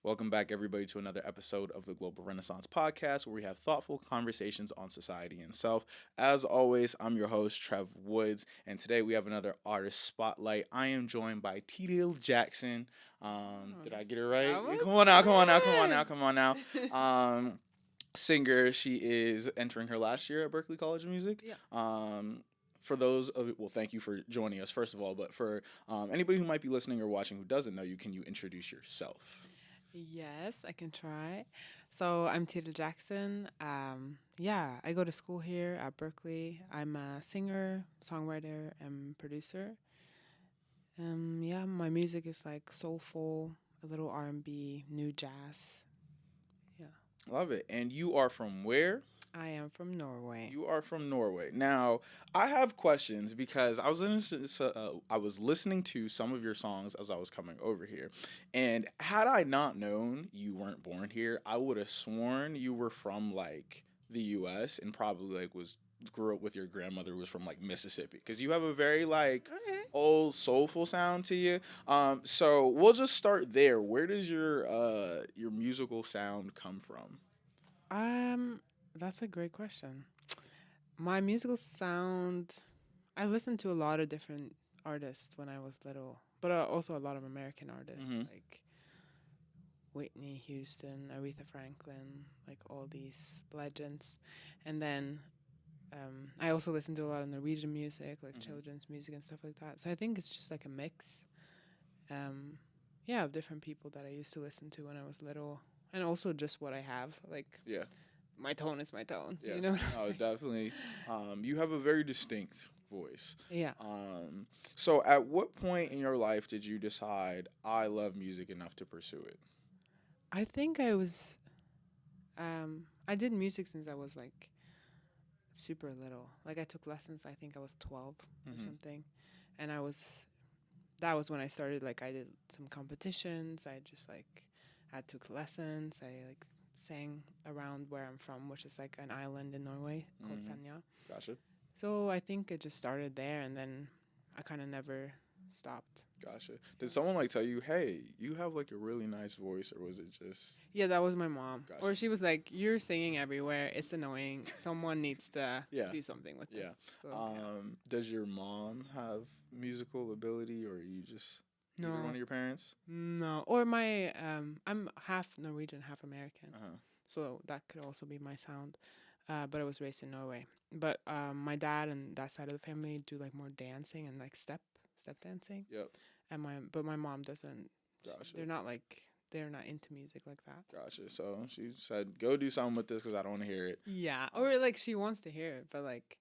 Welcome back, everybody, to another episode of the Global Renaissance Podcast, where we have thoughtful conversations on society and self. As always, I'm your host, Trev Woods, and today we have another artist spotlight. I am joined by Tiril Jackson. Did I get it right? That was Come on now, come on now, come on now, good. come on now. Um, Singer. She is entering her last year at Berklee College of Music. Yeah. For those of well, thank you for joining us first of all. But for anybody who might be listening or watching who doesn't know you, can you introduce yourself? Yes, I can try. So I'm Tiril Jackson. Yeah, I go to school here at Berkeley. I'm a singer, songwriter, and producer. Yeah, my music is like soulful, a little R&B, new jazz. Yeah, Love it. And you are from where? I am from Norway. You are from Norway. Now, I have questions because I was listening to some of your songs as I was coming over here, and had I not known you weren't born here, I would have sworn you were from like the U.S. and probably like was grew up with your grandmother who was from like Mississippi because you have a very like Okay. old soulful sound to you. So we'll just start there. Where does your musical sound come from? Um, that's a great question. My musical sound, I listened to a lot of different artists when I was little, but also a lot of American artists Mm-hmm. like Whitney Houston, Aretha Franklin, like all these legends. And then I also listen to a lot of Norwegian music, like Mm-hmm. children's music and stuff like that. So I think it's just like a mix, um, yeah, of different people that I used to listen to when I was little, and also just what I have. Like Yeah. my tone is my tone. Yeah, You know what I'm no, saying? definitely. You have a very distinct voice. Yeah. So at what point in your life did you decide I love music enough to pursue it? I think I was. I did music since I was like super little. Like I took lessons. I think I was 12 or Mm-hmm. something, and I was. That was when I started. Like I did some competitions. I just like, I took lessons. I like sang around where I'm from, which is like an island in Norway called Mm-hmm. Senja. Gotcha. So I think it just started there, and then I kind of never stopped. Gotcha. Did Yeah. someone like tell you, hey, you have like a really nice voice, or was it just Yeah, that was my mom. gotcha? Or she was like, "You're singing everywhere. It's annoying. Someone needs to Yeah. do something with this." Yeah. So yeah. Does your mom have musical ability, or you just either one No, of your parents? no. Or my I'm half Norwegian, half American, Uh huh. so that could also be my sound. But I was raised in Norway. But my dad and that side of the family do like more dancing and like step dancing. Yep. And my mom doesn't. Gotcha. They're not into music like that. Gotcha. So she said, "Go do something with this because I don't want to hear it." Yeah, or like she wants to hear it, but like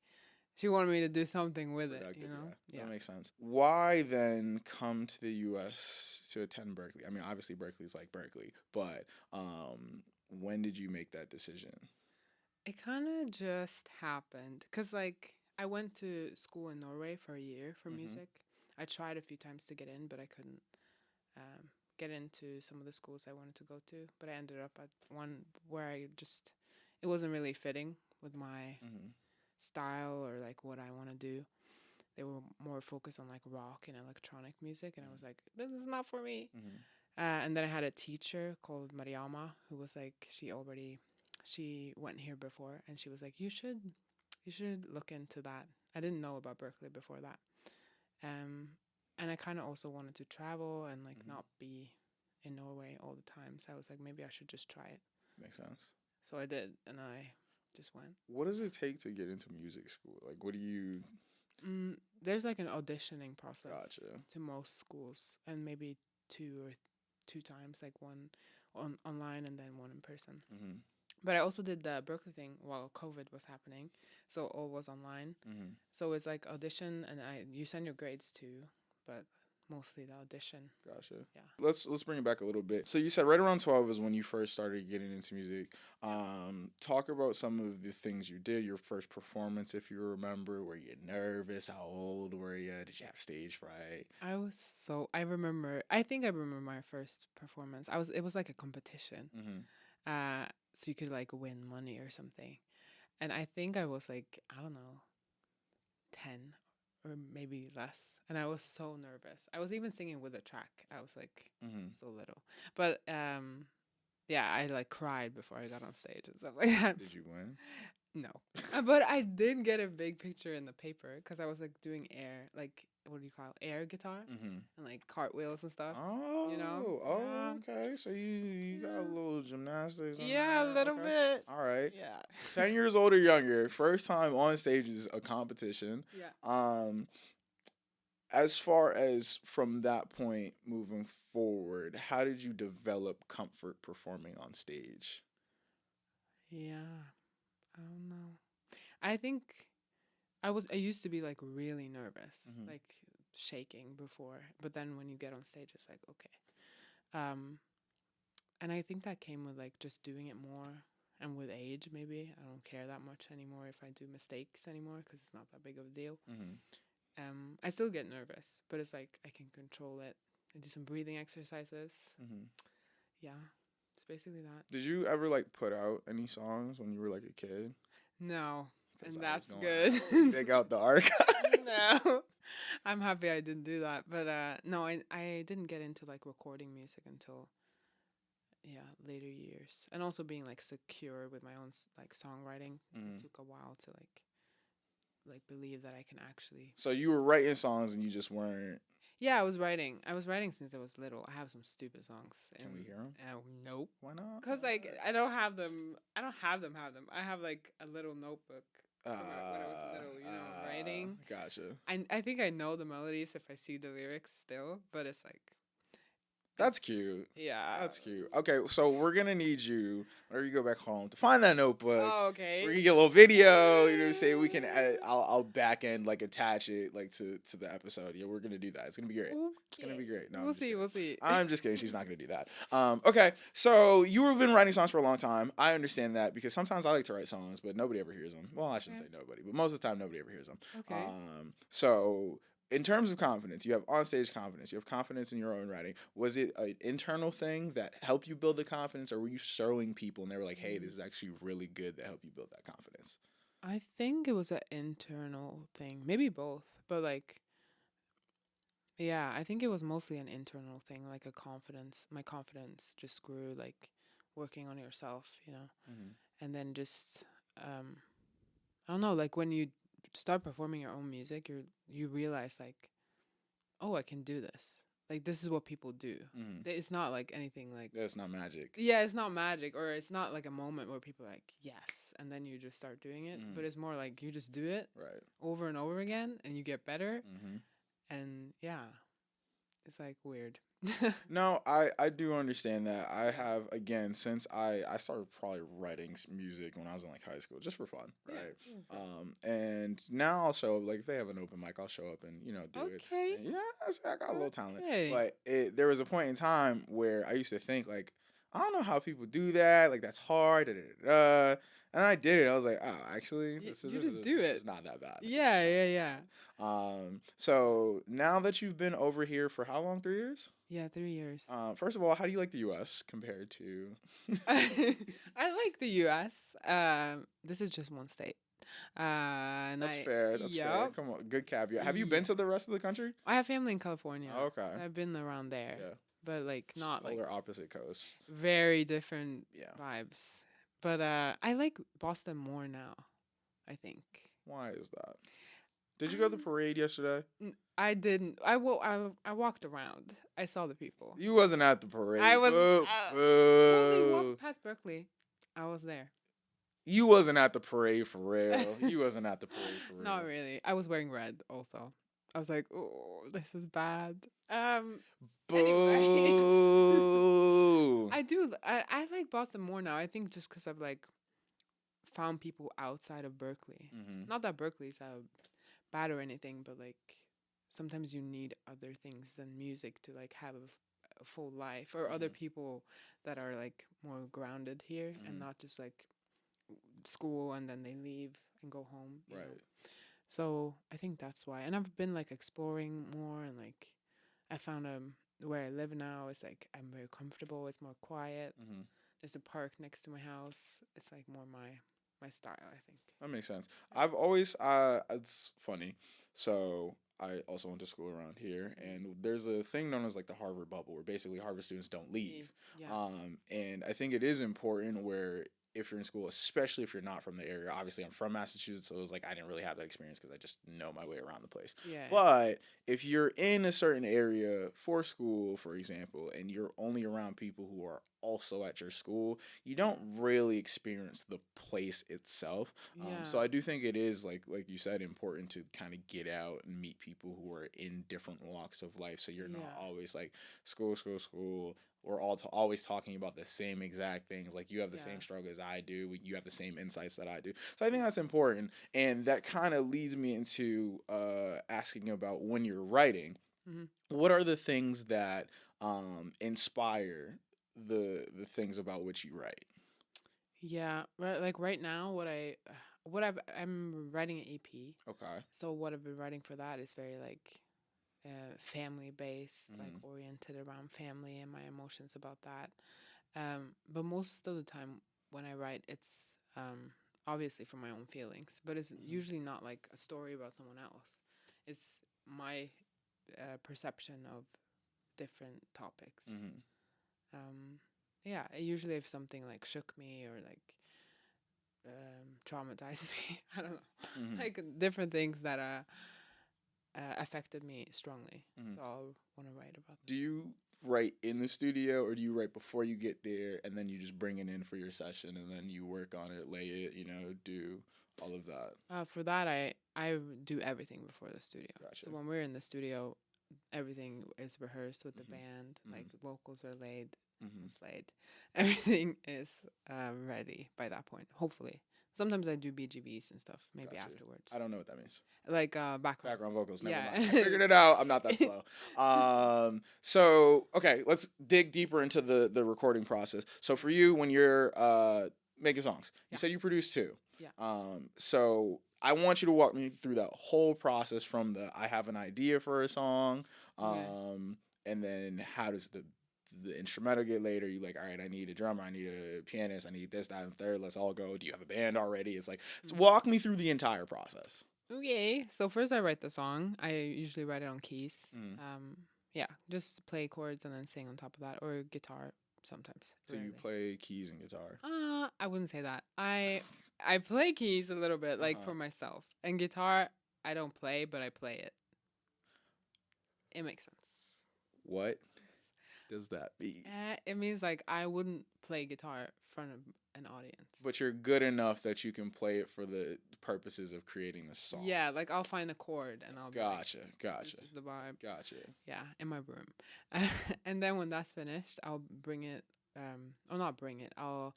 she wanted me to do something with it. Productive, yeah. Yeah. That makes sense. Why then come to the U.S. to attend Berkeley? I mean, obviously Berkeley's like Berkeley, but when did you make that decision? It kind of just happened because, like, I went to school in Norway for a year for Mm-hmm. music. I tried a few times to get in, but I couldn't get into some of the schools I wanted to go to. But I ended up at one where it wasn't really fitting with my Mm-hmm. style or like what I want to do. They were more focused on like rock and electronic music, and I was like, this is not for me. Mm-hmm. And then I had a teacher called Mariama who was like, she went here before, and she was like, you should look into that. I didn't know about Berkeley before that. Um, and I kind of also wanted to travel and like Mm-hmm. not be in Norway all the time. So I was like, maybe I should just try it. Makes sense. So I did, and I just went. What does it take to get into music school? Like, what do you? There's like an auditioning process Gotcha. to most schools, and maybe two times, like one online and then one in person. Mm-hmm. But I also did the Berkeley thing while COVID was happening, so all was online. Mm-hmm. So it's like audition, and you send your grades too, but mostly the audition. Gotcha. Yeah. Let's bring it back a little bit. So you said right around 12 is when you first started getting into music. Talk about some of the things you did. Your first performance, if you remember. Were you nervous? How old were you? Did you have stage fright? I remember. I think I remember my first performance. It was like a competition. Mm-hmm. Uh, so you could like win money or something. And I think I was like, I don't know, 10 or maybe less. And I was so nervous. I was even singing with a track. I was like Mm-hmm. so little. But yeah, I like cried before I got on stage and stuff like that. Did you win? No. But I did get a big picture in the paper because I was like doing air, like what do you call it? Air guitar Mm-hmm. and like cartwheels and stuff. You know? Oh, Yeah. okay. So you got a Yeah. little gymnastics on Yeah, a there. little Okay. bit. All right. Yeah. 10 years old or younger, first time on stage is a competition. Yeah. Um, as far as from that point moving forward, how did you develop comfort performing on stage? Yeah. I don't know. I think I used to be like really nervous, Mm-hmm. like shaking before, but then when you get on stage it's like okay. Um and I think that came with like just doing it more and with age maybe. I don't care that much anymore if I do mistakes anymore cuz it's not that big of a deal. Mm-hmm. I still get nervous, but it's like I can control it. I do some breathing exercises. Mm-hmm. Yeah. It's basically that. Did you ever like put out any songs when you were like a kid? No. Because And I was that's going good. to dig out the archives. No. I'm happy I didn't do that. But no, I didn't get into like recording music until later years. And also being like secure with my own like songwriting. Mm-hmm. It took a while to like believe that I can actually. So you were writing songs and you just weren't. Yeah, I was writing. I was writing since I was little. I have some stupid songs. Can we hear them? Nope. Why not? Cuz like I don't have them. I don't have them. I have like a little notebook from when I was little, writing. Gotcha. I think I know the melodies if I see the lyrics still, but it's like That's cute. yeah. That's cute. Okay, so we're gonna need you whenever you go back home to find that notebook. Oh, okay. We're gonna get a little video. You know, what I'm saying we can. I'll back end like attach it like to the episode. Yeah, we're gonna do that. It's gonna be great. It's gonna be great. No, We'll see. We'll see. I'm just kidding. She's not gonna do that. Okay, so you have been writing songs for a long time. I understand that because sometimes I like to write songs, but nobody ever hears them. Well, I shouldn't say nobody, but most of the time nobody ever hears them. Okay. So in terms of confidence, you have onstage confidence. You have confidence in your own writing. Was it an internal thing that helped you build the confidence, or were you showing people and they were like, "Hey, this is actually really good," that helped you build that confidence? I think it was an internal thing, maybe both, but like, yeah, I think it was mostly an internal thing, like a confidence. My confidence just grew, like working on yourself, Mm-hmm. and then just, I don't know, like when you start performing your own music, you realize like, oh, I can do this. Like this is what people do. Mm-hmm. It's not like anything like That's not magic. yeah, it's not magic or it's not like a moment where people are like yes, and then you just start doing it. Mhm. But it's more like you just do it Right. over and over again, and you get better. Mm-hmm. And yeah, it's like weird. No, I do understand that. I have again since I started probably writing music when I was in like high school just for fun, right? And now I'll show up like if they have an open mic, I'll show up and do it. Okay. And, I got a little talent, Okay. but there was a point in time where I used to think like I don't know how people do that. Like that's hard. Da, da, da, da. And I did it. I was like, oh, actually, this is not that bad. Yeah, yeah, yeah. So now that you've been over here for how long? 3 years? Yeah, 3 years. First of all, how do you like the U.S. compared to? I like the U.S. This is just one state. And That's fair. That's fair. Come on, good caveat. Have you been to the rest of the country? I have family in California. Okay. So I've been around there. Yeah. But like not like polar opposite coasts. very different Yeah. vibes. But I like Boston more now, I think. Why is that? Did you go to the parade yesterday? I didn't. I walked around. I saw the people. You wasn't at the parade. I was. Boo, They boo. walked past Berklee. I was there. You wasn't at the parade for real. You wasn't at the parade for real. Not really. I was wearing red also. I was like, oh, this is bad. Boo. Anyway. I do. I like Boston more now. I think just because I've like found people outside of Berklee. Mm-hmm. Not that Berklee's bad or anything, but like sometimes you need other things than music to like have a full life, or other people that are like more grounded here and not just like school and then they leave and go home. You know? So I think that's why. And I've been like exploring more, and like I found where I live now is like I'm very comfortable. It's more quiet. Mm-hmm. There's a park next to my house. It's like more my my style, I think. That makes sense. I've always it's funny. So I also went to school around here, and there's a thing known as like the Harvard bubble, where basically Harvard students don't leave. Yeah. And I think it is important where if you're in school, especially if you're not from the area. Obviously, I'm from Massachusetts, so it was like I didn't really have that experience because I just know my way around the place. Yeah. But if you're in a certain area for school, for example, and you're only around people who are also at your school, you don't really experience the place itself. Yeah. So I do think it is like you said, important to kind of get out and meet people who are in different walks of life. So you're not always like school, school, school. We're all always talking about the same exact things. Like you have the same struggle as I do. You have the same insights that I do. So I think that's important, and that kind of leads me into asking about when you're writing. What are the things that inspire the things about which you write? Yeah, like right now, I'm writing an EP. Okay. So what I've been writing for that is very like family based, like Mhm. oriented around family and my emotions about that. But most of the time when I write, it's obviously for my own feelings, but it's usually not like a story about someone else. It's my perception of different topics. Yeah, usually if something like shook me or like traumatized me, I don't know, like different things that affected me strongly. So I'll want to write about Do you write in the studio, or do you write before you get there and then you just bring it in for your session and then you work on it, lay it, do all of that? For that, I do everything before the studio. Gotcha. So when we're in the studio, everything is rehearsed with the band. Like vocals are laid, slayed. Everything is ready by that point. Hopefully, sometimes I do BGVs and stuff. Maybe Gotcha. afterwards. I don't know what that means. Like background Vocals. Never Yeah. mind. I figured it out. I'm not that slow. So okay, let's dig deeper into the recording process. So for you, when you're making songs, you said you produce two. Yeah. So I want you to walk me through that whole process from the I have an idea for a song, and then how does the instrumental get later? You like, all right, I need a drummer, I need a pianist, I need this, that, and third. Let's all go. Do you have a band already? It's like, walk me through the entire process. Okay, so first I write the song. I usually write it on keys. Yeah, just play chords and then sing on top of that, or guitar sometimes. So you play keys and guitar? I wouldn't say that. I play keys a little bit, like for myself, and guitar I don't play, but I play it. It makes sense. What does that mean? It means like I wouldn't play guitar in front of an audience. But you're good enough that you can play it for the purposes of creating the song. Yeah, like I'll find a chord and I'll Gotcha. This is the vibe. Gotcha. Yeah, in my room. And then when that's finished, I'll bring it or not bring it. I'll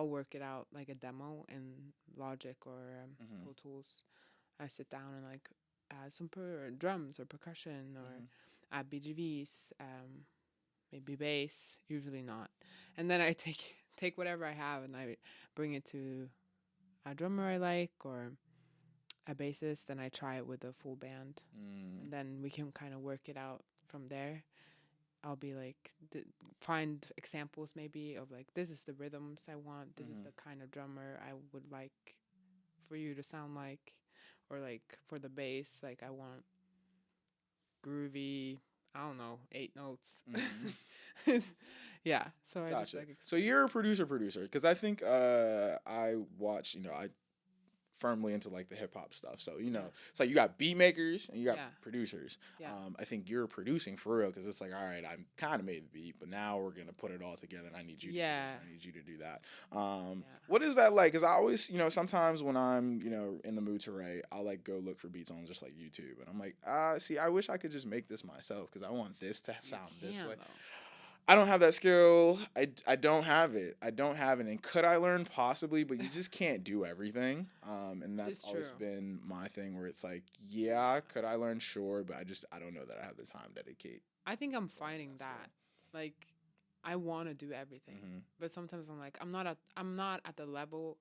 work it out like a demo in Logic or Pro Tools. I sit down and like add some drums or percussion or add BGVs, maybe bass, usually not. And then I take whatever I have and I bring it to a drummer I like or a bassist, and I try it with a full band. And then we can kind of work it out from there. I'll be like, find examples maybe of like, this is the rhythms I want. This is the kind of drummer I would like for you to sound like. Or like for the bass, like I want groovy, I don't know, 8 notes. Yeah. So I Gotcha. just like. So you're a producer, because I think I watch, I firmly into like the hip hop stuff. So it's like you got beat makers and you got producers. Yeah. I think you're producing for real because it's like, all right, I kind of made the beat, but now we're gonna put it all together. And I need you to do this. I need you to do that. What is that like? Because I always, sometimes when I'm in the mood to write, I'll like go look for beats on just like YouTube, and I'm like, see, I wish I could just make this myself because I want this to sound this way. Though. I don't have that skill. I don't have it. And could I learn? Possibly, but you just can't do everything. And that's always been my thing where it's like, yeah, could I learn? Sure, but I don't know that I have the time to dedicate. I think I'm fighting that. Like, I want to do everything, but sometimes I'm like, I'm not at the level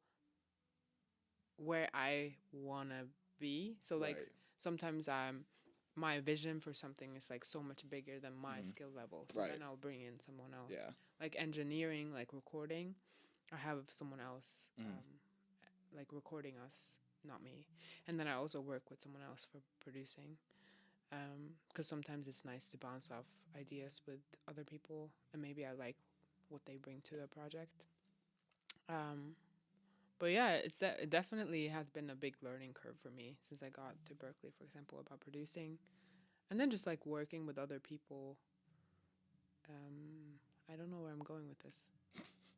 where I want to be. So like sometimes my vision for something is like so much bigger than my skill level. So then I'll bring in someone else. Yeah. Like engineering, like recording, I have someone else like recording us, not me. And then I also work with someone else for producing. Because sometimes it's nice to bounce off ideas with other people, and maybe I like what they bring to the project. But yeah, it definitely has been a big learning curve for me since I got to Berklee, for example, about producing, and then just like working with other people. I don't know where I'm going with this.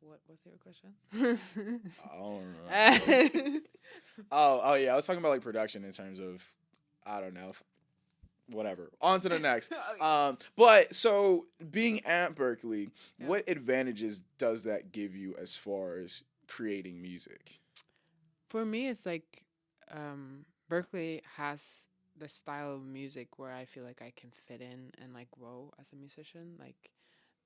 What was your question? I don't know. Oh yeah, I was talking about like production in terms of, I don't know, whatever. On to the next. But so being at Berklee, Yeah. what advantages does that give you as far as creating music? For me, it's like Berklee has the style of music where I feel like I can fit in and like grow as a musician. Like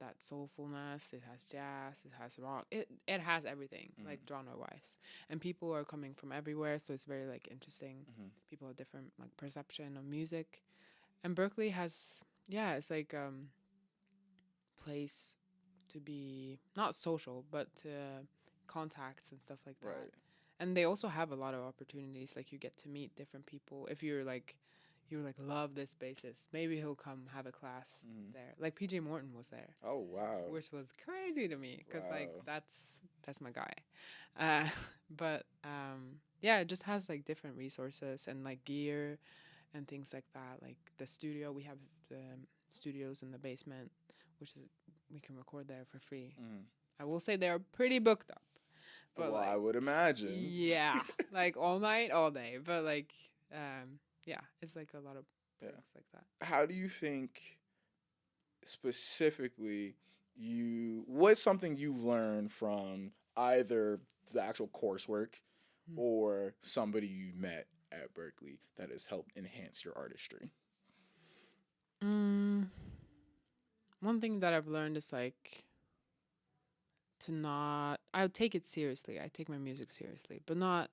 that soulfulness. It has jazz. It has rock. It has everything, like genre wise. And people are coming from everywhere, so it's very like interesting. People have different like perception of music. And Berklee has, yeah, it's like place to be not social, but contacts and stuff like that. Right. And they also have a lot of opportunities. Like you get to meet different people. If you're like love this bassist, maybe he'll come have a class there. Like PJ Morton was there. Oh wow. Which was crazy to me because like Wow. that's my guy. But yeah, it just has like different resources and like gear and things like that. Like the studio, we have the studios in the basement, which is we can record there for free. I will say they're pretty booked up. But But I would imagine. Yeah, like all night, all day. But like, yeah, it's like a lot of perks like that. How do you think specifically what's something you've learned from either the actual coursework or somebody you met at Berklee that has helped enhance your artistry? One thing that I've learned is like to not. I take it seriously. I take my music seriously, but not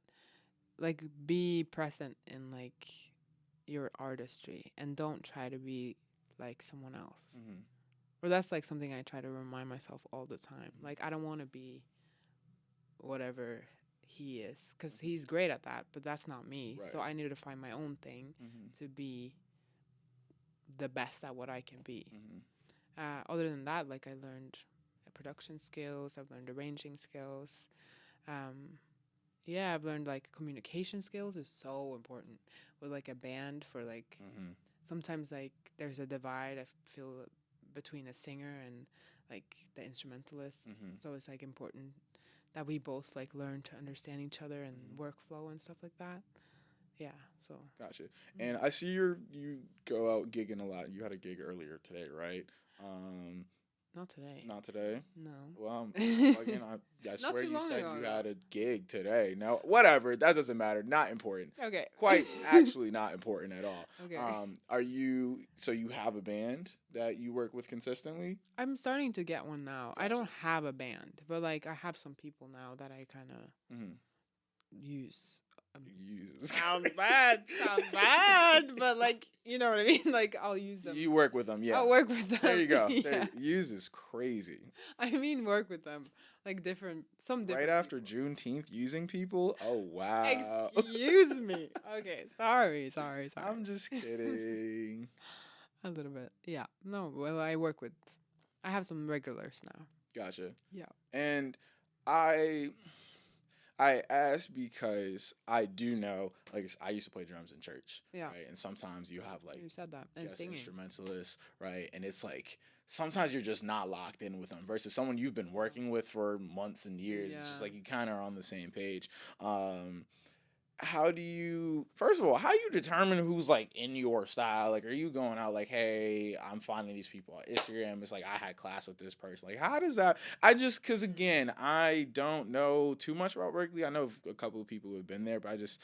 like be present in like your artistry and don't try to be like someone else. Or that's like something I try to remind myself all the time. Like I don't want to be whatever he is because he's great at that, but that's not me. Right. So I need to find my own thing to be the best at what I can be. Other than that, like I learned production skills, I've learned arranging skills. Yeah, I've learned like communication skills is so important with like a band for like sometimes like there's a divide I feel between a singer and like the instrumentalist. So it's like important that we both like learn to understand each other and workflow and stuff like that. Yeah, so gotcha. And I see you go out gigging a lot. You had a gig earlier today, right? not today. Not today. No. Well, again, I swear too you long said ago, you though. had a gig today. No, whatever. That doesn't matter. Not important. Okay. Quite actually not important at all. Okay. So you have a band that you work with consistently? I'm starting to get one now. Gotcha. I don't have a band, but like I have some people now that I kind of use. Sounds bad, but like you know what I mean. Like I'll use them. You work with them, yeah. I'll work with them. There you go. Yeah. Use is crazy. I mean, work with them, like different. Right after Juneteenth, using people. Oh wow. Excuse me. Okay, sorry. I'm just kidding. A little bit, yeah. No, well, I have some regulars now. Gotcha. Yeah. And I asked because I do know, like, I used to play drums in church, right? And sometimes you have, like, you said that. And guest singing. instrumentalists, right? And it's, like, sometimes you're just not locked in with them versus someone you've been working with for months and years. Yeah. It's just, like, you kind of are on the same page. First of all, how do you determine who's like in your style? Like, are you going out like, hey, I'm finding these people on Instagram. It's like, I had class with this person. Like, how does that, cause again, I don't know too much about Berklee. I know a couple of people who have been there, but I just,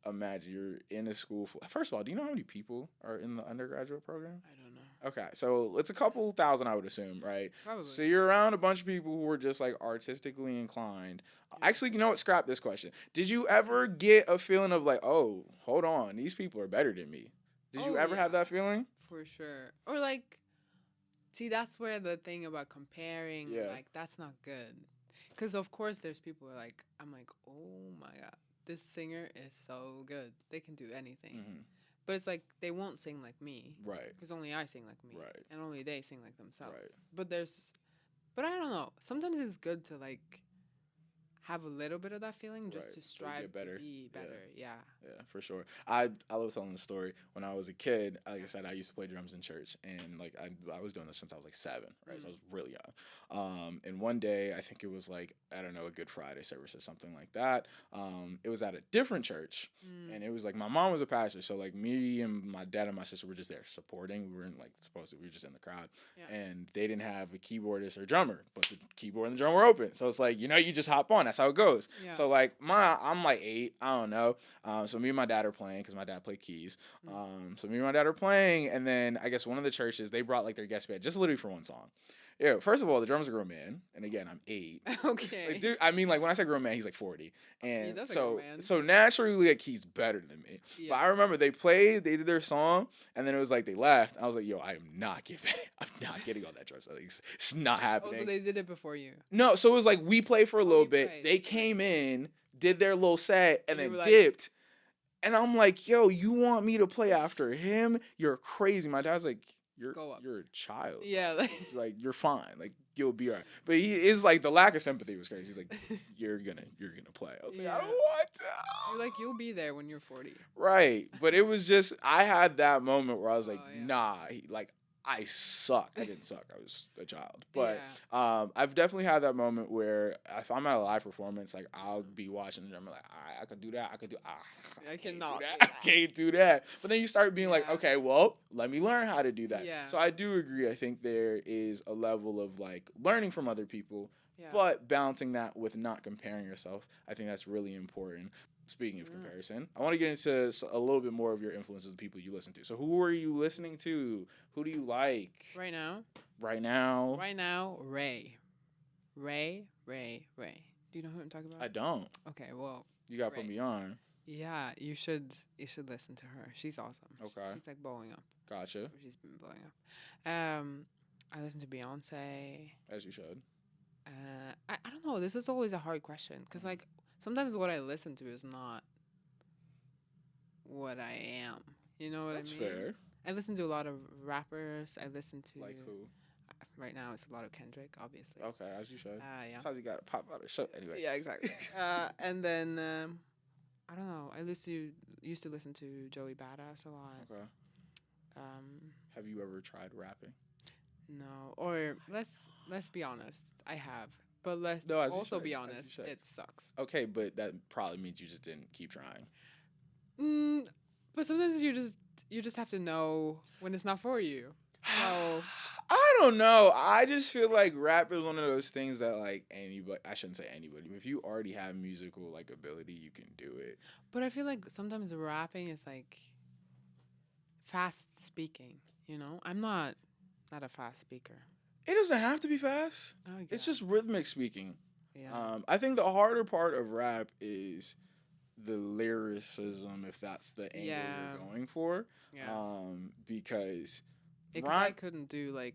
imagine you're in a school. First of all, do you know how many people are in the undergraduate program? I don't know. Okay, so it's a couple thousand, I would assume, right? Probably. So you're around a bunch of people who are just like artistically inclined. Yeah. Actually, you know what? Scrap this question. Did you ever get a feeling of like, oh, hold on, these people are better than me? Did you ever have that feeling? For sure. Or like, see, that's where the thing about comparing, like, that's not good. Because of course there's people who are like, I'm like, oh my god, this singer is so good. They can do anything. Mm-hmm. But it's like they won't sing like me. Right. Because only I sing like me. Right. And only they sing like themselves. Right. But I don't know. Sometimes it's good to like have a little bit of that feeling just Right. to So strive get better. to be better. Yeah. Yeah, for sure. I love telling the story. When I was a kid, like I said, I used to play drums in church, and like I was doing this since I was like 7, right? So I was really young. And one day, I think it was like, I don't know, a Good Friday service or something like that. It was at a different church, and it was like my mom was a pastor, so like me and my dad and my sister were just there supporting. We weren't like supposed to. We were just in the crowd, and they didn't have a keyboardist or drummer, but the keyboard and the drum were open. So it's like, you just hop on. That's how it goes. Yeah. So like I'm like 8. I don't know. So me and my dad are playing because my dad played keys. So me and my dad are playing, and then I guess one of the churches, they brought like their guest band just literally for one song. Yeah, first of all, the drummer's a grown man, and again, I'm 8. Okay. Like, dude, I mean, like when I say grown man, he's like 40, and that's a so grown man. so naturally, like he's better than me. Yeah. But I remember they did their song, and then it was like they left. I was like, yo, I'm not getting on that drum set. Like, it's not happening. Oh, so they did it before you. No, so it was like we played for a little bit. played. They came in, did their little set, and You then were like- dipped. And I'm like, yo, you want me to play after him? You're crazy. My dad's like, you're a child. Yeah. He's like, you're fine. Like, you'll be all right. But he is like, the lack of sympathy was crazy. He's like, you're gonna play. I was like, I don't want to. You're like, you'll be there when you're 40. Right. But it was just, I had that moment where I was like, yeah. nah, I suck. I didn't suck. I was a child. But Yeah. I've definitely had that moment where if I'm at a live performance, like I'll be watching the drum, like, all right, I could do that. I cannot do do that. that. I can't do that. But then you start being like, Yeah. okay, well, let me learn how to do that. Yeah. So I do agree. I think there is a level of like learning from other people, Yeah. but balancing that with not comparing yourself. I think that's really important. Speaking of comparison, I want to get into a little bit more of your influences, the people you listen to. So who are you listening to? Who do you like? Right now? Right now? Right now, Ray. Ray. Do you know who I'm talking about? I don't. Okay, well. You got to Ray. put me on. Yeah, you should listen to her. She's awesome. Okay. She's like blowing up. Gotcha. She's been blowing up. I listen to Beyonce. As you should. I don't know. This is always a hard question because like sometimes what I listen to is not what I am. You know what That's I mean? fair. I listen to a lot of rappers. I listen to Like who? Right now it's a lot of Kendrick, obviously. Okay, as you should. Yeah. Sometimes you got to pop out of show. Anyway. Yeah, exactly. And then I don't know. I used to listen to Joey Badass a lot. Okay. Have you ever tried rapping? No, or let's be honest. I have, but let's No, as you also should, be as you honest. should. It sucks. Okay, but that probably means you just didn't keep trying. But sometimes you just have to know when it's not for you. So I don't know. I just feel like rap is one of those things that like anybody, I shouldn't say anybody, but if you already have musical like ability, you can do it. But I feel like sometimes rapping is like fast speaking, you know? I'm not a fast speaker. It doesn't have to be fast. I It's guess. just rhythmic speaking. Yeah. I think the harder part of rap is the lyricism, if that's the angle Yeah. you're going for. Yeah. Because Because rhyme- I couldn't do like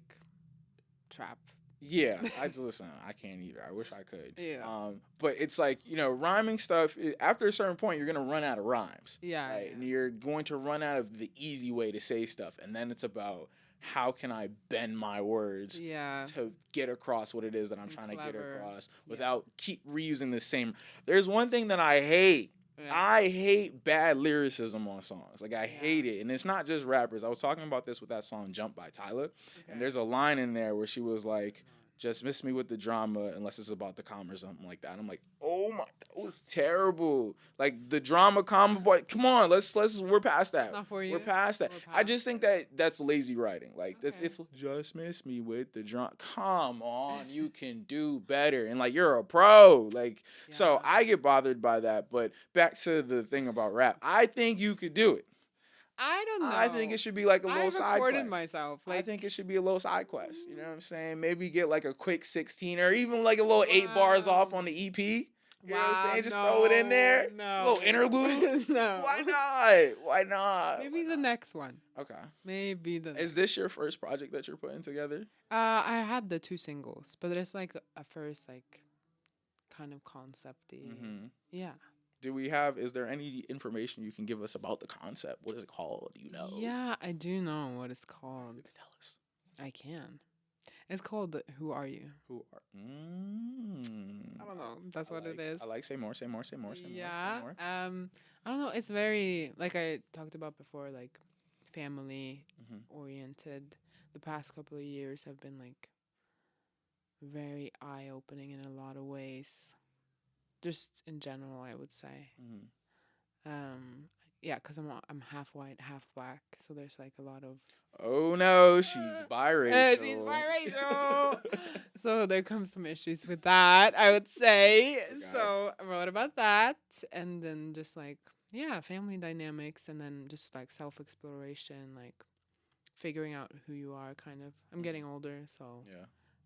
trap. yeah, listen, I can't either. I wish I could. Yeah. But it's like, rhyming stuff, after a certain point, you're going to run out of rhymes. Yeah. Right? Yeah. And you're going to run out of the easy way to say stuff. And then it's about how can I bend my words Yeah. to get across what it is that I'm And trying to get clever. across Yeah. without keep reusing the same. There's one thing that I hate. Yeah. I hate bad lyricism on songs. Like, I Yeah. hate it. And it's not just rappers. I was talking about this with that song Jump by Tyler. Okay. And there's a line in there where she was like, just miss me with the drama unless it's about the comma or something like that. And I'm like, oh my, that was terrible. Like the drama comma, boy, come on, we're past that. It's not for you? We're past that. We're I past just think it. that's lazy writing. Like Okay. it's just miss me with the drama. Come on, you can do better. And like you're a pro. Like so Yeah. I get bothered by that. But back to the thing about rap, I think you could do it. I don't know. I think it should be like a little I side recorded quest. myself. I Like, think it should be a little side quest. You know what I'm saying? Maybe get like a quick 16 or even like a little 8 bars off on the EP. You know what I'm saying? Just throw it in there. No. Little interlude. No. Why not? Why not? Maybe the next one. Okay. Maybe the. Is this your first project that you're putting together? I had the 2 singles, but there's like a first like kind of concepty. Mm-hmm. Yeah. Is there any information you can give us about the concept? What is it called? Do you know? Yeah, I do know what it's called. You can tell us. I can. It's called Who Are You? Who are? I don't know. That's what it like. is. I like. Say more. Say more. Say more. Say more. Say Yeah. more. I don't know. It's very, like I talked about before, like family Mm-hmm. oriented. The past couple of years have been like very eye opening in a lot of ways. Just in general, I would say. Mm-hmm. Yeah, because I'm half white, half black, so there's like a lot of Oh no, she's biracial. she's biracial. So there comes some issues with that, I would say. Okay. So I wrote about that, and then just like yeah, family dynamics, and then just like self exploration, like figuring out who you are. Kind of. I'm getting older, so Yeah.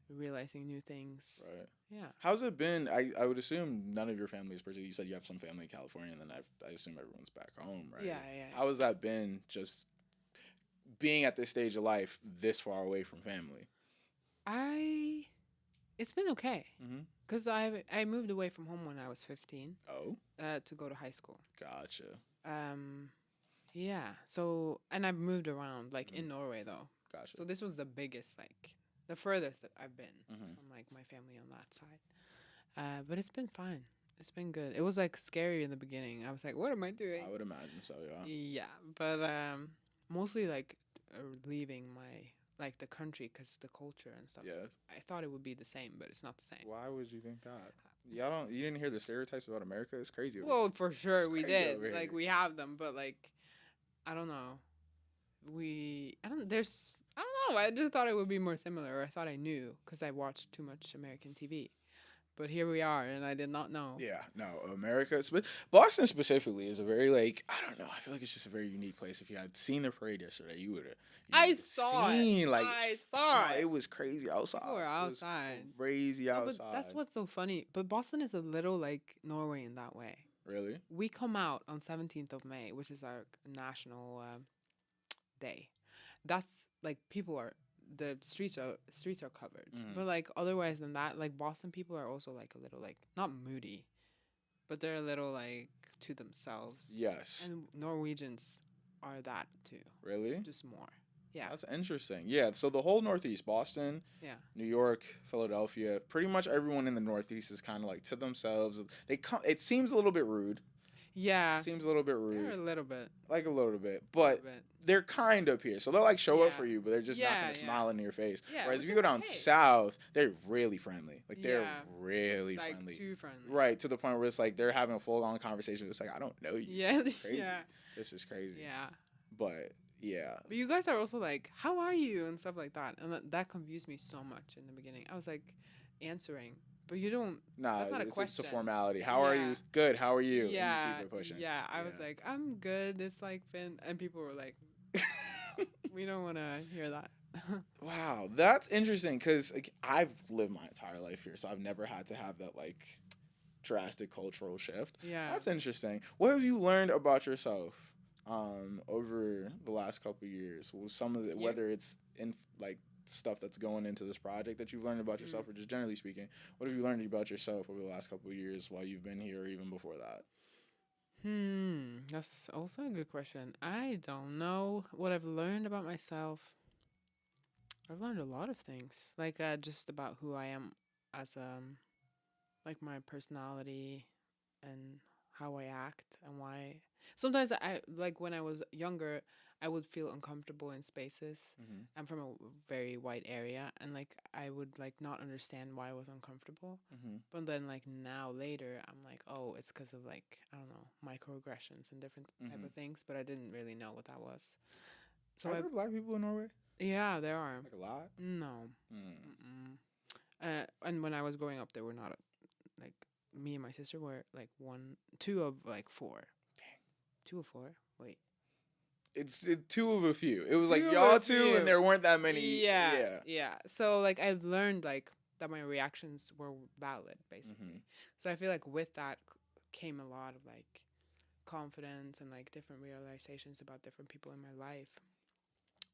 realizing new things. Right. Yeah. How's it been? I would assume none of your family is Brazil. You said you have some family in California, and then I assume everyone's back home, right? Yeah, yeah. How has that been? Just being at this stage of life, this far away from family. It's been okay. Mm-hmm. Cause I moved away from home when I was 15. Oh. To go to high school. Gotcha. Yeah. So and I've moved around like in Norway though. Gotcha. So this was the biggest like the furthest that I've been Mm-hmm. from like my family on that side. But it's been fine. It's been good. It was like scary in the beginning. I was like, what am I doing? I would imagine so. Yeah. Yeah, but mostly like leaving my like the country because the culture and stuff. Yes. I thought it would be the same, but it's not the same. Why would you think that? You didn't hear the stereotypes about America? It's crazy. Well, for sure It's we crazy did. over Like here. we have them, but like I don't know. I don't know. I just thought it would be more similar. Or I thought I knew because I watched too much American TV. But here we are, and I did not know. Yeah, no, America, Boston specifically is a very like I don't know. I feel like it's just a very unique place. If you had seen the parade yesterday, you would have. I saw it. Like I saw no, it. it was crazy outside. People were outside. It was crazy No, outside. but that's what's so funny. But Boston is a little like Norway in that way. Really? We come out on 17th of May, which is our national day. That's like the streets are covered. Mhm. But like otherwise than that, like Boston people are also like a little like not moody, but they're a little like to themselves. Yes. And Norwegians are that too. Really? Just more. Yeah. That's interesting. Yeah. So the whole Northeast, Boston, Yeah. New York, Philadelphia, pretty much everyone in the Northeast is kind of like to themselves. It seems a little bit rude. Yeah. Seems a little bit rude. They're a little bit. Like a little bit, but they're kind up here, so they'll like show up Yeah. for you, but they're just not Yeah, gonna smile in your face. Yeah, Whereas which if you is go down okay. south, they're really friendly. Like they're Yeah. really Like friendly, too friendly. right? To the point where it's like they're having a full on conversation. It's like I don't know you. Yeah. This is crazy. Yeah. This is crazy. Yeah. But yeah, But you guys are also like, how are you? And stuff like that. And that confused me so much in the beginning. I was like answering, but you don't. nah, That's not a it's a question. formality. How are Yeah. you? Good. How are you? Yeah. And you keep it pushing. Yeah. I was Yeah. like, I'm good. It's like been. And people were like, we don't want to hear that. Wow, that's interesting because like, I've lived my entire life here, so I've never had to have that like drastic cultural shift. Yeah. That's interesting. What have you learned about yourself over the last couple of years? Well, some of the, Yeah. whether it's in like stuff that's going into this project that you've learned about yourself, or just generally speaking, what have you learned about yourself over the last couple of years while you've been here, or even before that? That's also a good question. I don't know what I've learned about myself. I've learned a lot of things, like just about who I am as like my personality and how I act and why. Sometimes I like when I was younger, I would feel uncomfortable in spaces. Mm-hmm. I'm from a very white area, and like I would like not understand why I was uncomfortable. Mm-hmm. But then like now later, I'm like, oh, it's because of like I don't know microaggressions and different type Mhm. of things. But I didn't really know what that was. So Are there black people in Norway? yeah, there are. Like a lot? No. Mm. And when I was growing up, there were not like me and my sister were like two of like four. Dang. 2 of 4. Wait. It's two of a few. It was Two like of y'all a two, few. and there weren't that many. Yeah. Yeah. So like I learned like that my reactions were valid basically. Mhm. So I feel like with that came a lot of like confidence and like different realizations about different people in my life.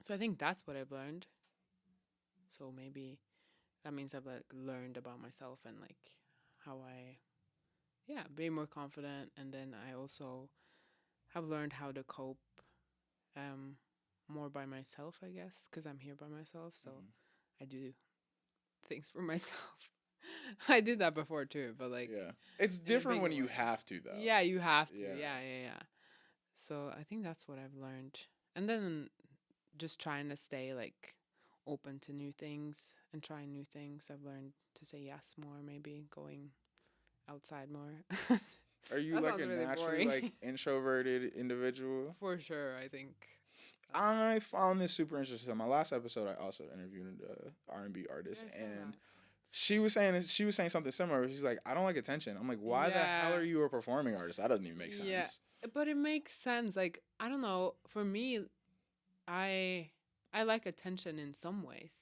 So I think that's what I've learned. So maybe that means I've like learned about myself and like how I, yeah, be more confident. And then I also have learned how to cope um, more by myself, I guess, because I'm here by myself. So Mhm. I do things for myself. I did that before too, but like Yeah. It's in a different when bigger you way. have to though. Yeah, you have to. Yeah. Yeah. So I think that's what I've learned. And then just trying to stay like open to new things and trying new things. I've learned to say yes more, maybe going outside more. Are you That like sounds a really naturally boring. like introverted individual? For sure, I think. I found this super interesting. My last episode, I also interviewed an R&B Yeah, artist, I saw and that. she was saying something similar. She's like, I don't like attention. I'm like, why the hell Yeah. are you a performing artist? That doesn't even make Yeah. sense. But it makes sense. Like, I don't know, for me, I I like attention in some ways.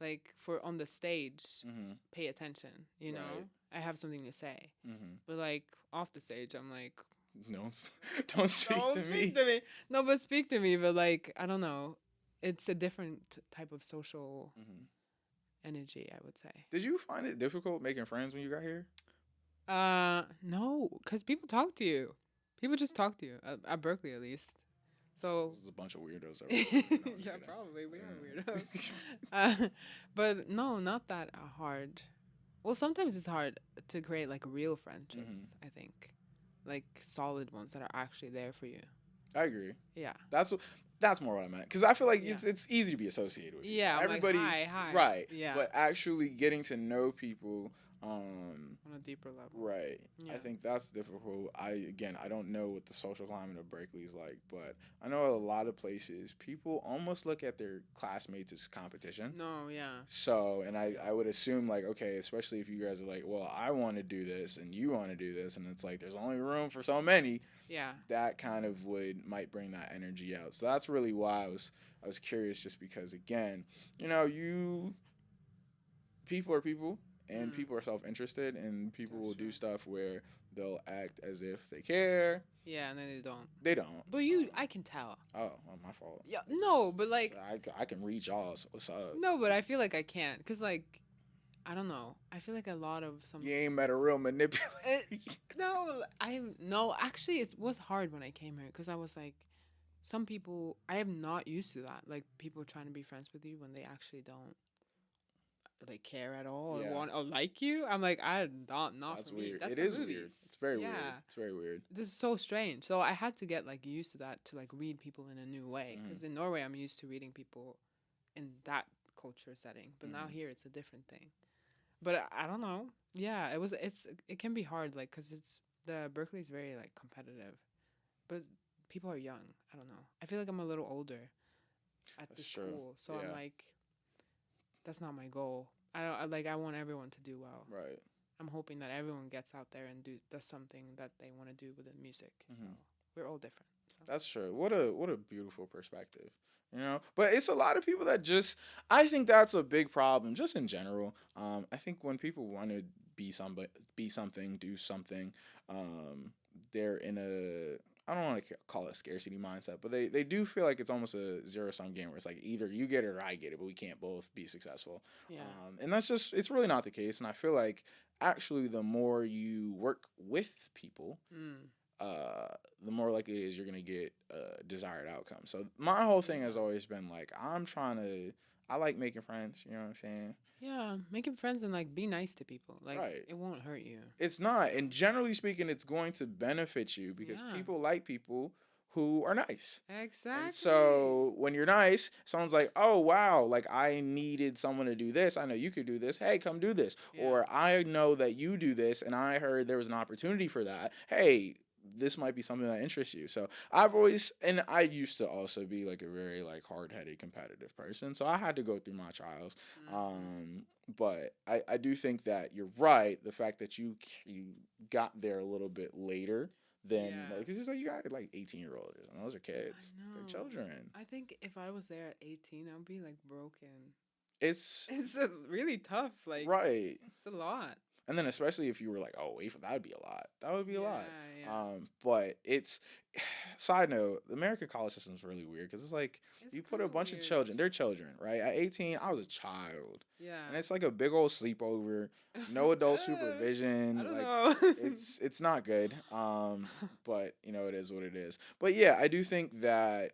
Like for on the stage, Mm-hmm. pay attention, you Right. know? I have something to say. Mm-hmm. But like off the stage, I'm like, Don't don't speak don't to speak me. to me. No, but speak to me. But like, I don't know. It's a different type of social Mm-hmm. energy, I would say. Did you find it difficult making friends when you got here? No, because people talk to you. People just talk to you at Berkeley, at least. So This is a bunch of weirdos over here. No, I'm just yeah, kidding. probably we are Yeah. weirdos. But no, not that hard. Well, sometimes it's hard to create like real friendships. Mm-hmm. I think, like solid ones that are actually there for you. I agree. Yeah. That's more what I meant because I feel like Yeah. it's easy to be associated with people. Yeah. I'm like Everybody, hi. right? Yeah. But actually getting to know people, On a deeper level. right? Yeah. I think that's difficult. I don't know what the social climate of Berkeley is like, but I know a lot of places people almost look at their classmates as competition. No. Yeah. So, and I would assume like, okay, especially if you guys are like, well, I want to do this and you want to do this, and it's like there's only room for so many. Yeah. That kind of might bring that energy out. So that's really why I was curious, just because again, you people are people, and Mm. people are self interested, and people That's will do true. stuff where they'll act as if they care. Yeah, and then they don't. They don't. But you, I can tell. Oh, well, my fault. Yeah. No, but like, So I can read y'all. So what's up? no, but I feel like I can't, cause like, I don't know. I feel like a lot of some. You ain't met a real manipulator. No, no. Actually, it was hard when I came here because I was like, some people I am not used to that. Like people trying to be friends with you when they actually don't like care at all or Yeah. want or like you. I'm like, I not That's for me. weird. That's It the is movies. weird. It's very weird. Yeah. It's very weird. This is so strange. So I had to get like used to that to like read people in a new way. Mhm. Because in Norway, I'm used to reading people in that culture setting, but now Mhm. here it's a different thing. But I don't know. Yeah, it can be hard, like, cause it's the Berkeley is very like competitive, but people are young. I don't know. I feel like I'm a little older at That's this true. school, so I'm Yeah. like, that's not my goal. I don't I want everyone to do well. Right. I'm hoping that everyone gets out there and does something that they want to do with the music. So Mhm. we're all different. So. That's true. What a beautiful perspective. But it's a lot of people that just I think that's a big problem just in general. I think when people want to be something, do something, they're in a I don't want to call it a scarcity mindset, but they do feel like it's almost a zero sum game where it's like either you get it or I get it, but we can't both be successful. Yeah. And that's just it's really not the case. And I feel like actually the more you work with people, Mm. the more likely it is you're gonna get a desired outcome. So my whole thing has always been like I like making friends. You know what I'm saying? Yeah, making friends and like be nice to people. Like Right. it won't hurt you. It's not, and generally speaking, it's going to benefit you because Yeah. people like people who are nice. Exactly. And so when you're nice, someone's like, "Oh wow, like I needed someone to do this. I know you could do this. Hey, come do this." Yeah. Or I know that you do this and I heard there was an opportunity for that. Hey, this might be something that interests you. So I used to also be like a very like hard-headed competitive person. So I had to go through my trials. But I do think that you're right. The fact that you got there a little bit later than Yeah. because it's like you got like 18-year-olds and those are kids. I They're know. children. I think if I was there at 18, I'd be like broken. It's It's really tough. Like right. it's a lot. And then especially if you were like, oh, wait for that would be a lot. That would be a lot. Yeah. But it's side note, the American college system is really weird because it's like It's you put kind a of bunch of weird. children, they're children, right? At 18, I was a child. Yeah. And it's like a big old sleepover, no adult I supervision. don't Like know. it's not good. But you know it is what it is. But yeah, I do think that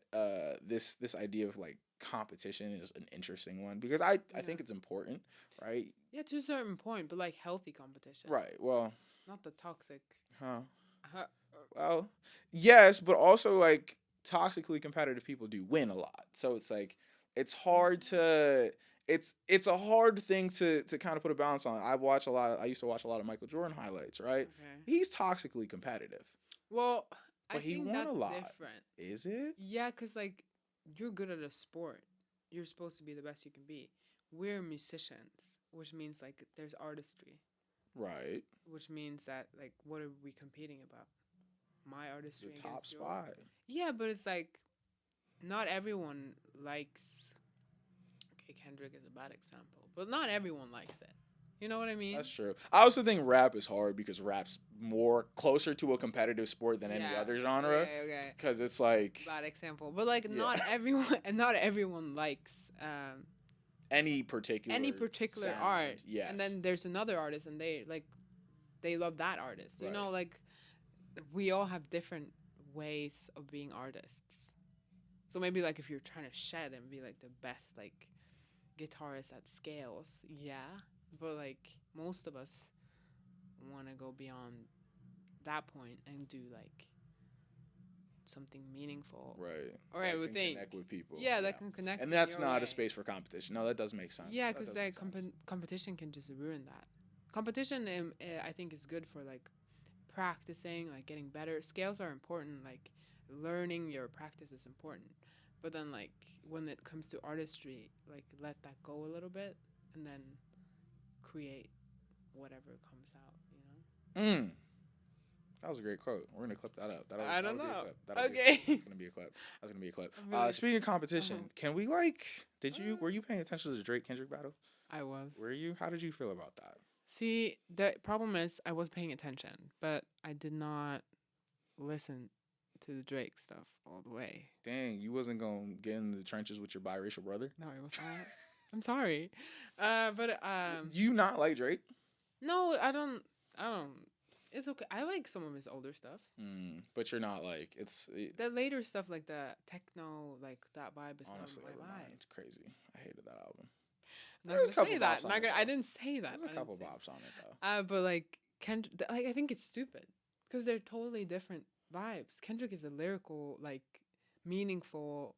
this idea of like competition is an interesting one because I Yeah. think it's important, right? Yeah, to a certain point, but like healthy competition. Right. Well, Not the toxic. huh. Uh, Well, yes, but also like toxically competitive people do win a lot. So it's like it's hard to it's a hard thing to kind of put a balance on. I used to watch a lot of Michael Jordan highlights, right? okay. He's toxically competitive, Well, I but he think won that's a lot. different. Is it? Yeah, because like you're good at a sport. You're supposed to be the best you can be. We're musicians, which means like there's artistry, Right. which means that like what are we competing about? My The artistry top against yours. spot. Yeah, but it's like not everyone likes. Okay, Kendrick is a bad example, but not everyone likes it. You know what I mean? That's true. I also think rap is hard because rap's more closer to a competitive sport than any Yeah. other genre. Okay. Because it's like Bad example, but like Yeah. not everyone, and not everyone likes any particular particular sound. art. Yes. And then there's another artist, and they love that artist. You Right. know, like we all have different ways of being artists. So maybe like if you're trying to shed and be like the best like guitarist at scales, yeah. But like most of us want to go beyond that point and do like something meaningful. Right. Or that I would can think. connect with people. Yeah, that can connect. And in that's your not way. a space for competition. No, that does make sense. Yeah, That because does like make sense. competition can just ruin that. Competition, I think, is good for like practicing, like getting better. Scales are important. Like learning your practice is important. But then like when it comes to artistry, like let that go a little bit and then create whatever comes out. You know. That was a great quote. We're gonna clip that up. I don't that'll be a know. clip. That'll be a Okay. clip. That's gonna be a clip. That's gonna be a clip. I'm really- Speaking of competition, Uh-huh. can we like? Were you paying attention to the Drake Kendrick battle? I was. Were you? How did you feel about that? See, the problem is I was paying attention, but I did not listen to the Drake stuff all the way. Dang, you wasn't gonna get in the trenches with your biracial brother. No, it was not. I'm sorry. But You not like Drake? no, I don't. It's okay. I like some of his older stuff. But you're not like The later stuff, like the techno, like that vibe is honestly, not my vibe. it's crazy. I hated that album. Not There's a gonna couple say that. bops on Not it, gonna, I though. didn't say that. There's I a didn't couple say bops on it though. but like like I think it's stupid because they're totally different vibes. Kendrick is a lyrical, like meaningful,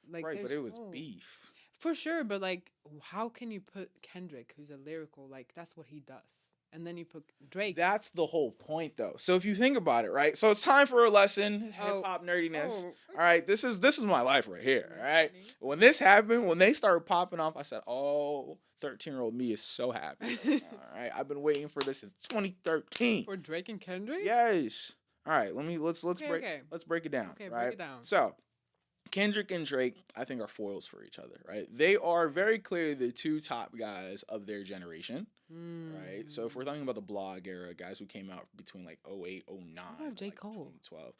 like Right, but there's it was no- beef. for sure. But like, how can you put Kendrick, who's a lyrical, like that's what he does, and then you put Drake? That's the whole point, though. So if you think about it, right? So it's time for a lesson, hip Oh. hop nerdiness. Oh. All right, this is my life right here. All right. Listening. When this happened, when they started popping off, I said, "Oh, 13-year-old me is so happy." All right, I've been waiting for this since 2013. For Drake and Kendrick? Yes. All right, let's Okay, break okay. let's break it down. Okay, right? break it down. So Kendrick and Drake, I think, are foils for each other, right? They are very clearly the two top guys of their generation, right? So if we're talking about the blog era, guys who came out between like 08, 09, What about J. like Cole? 2012.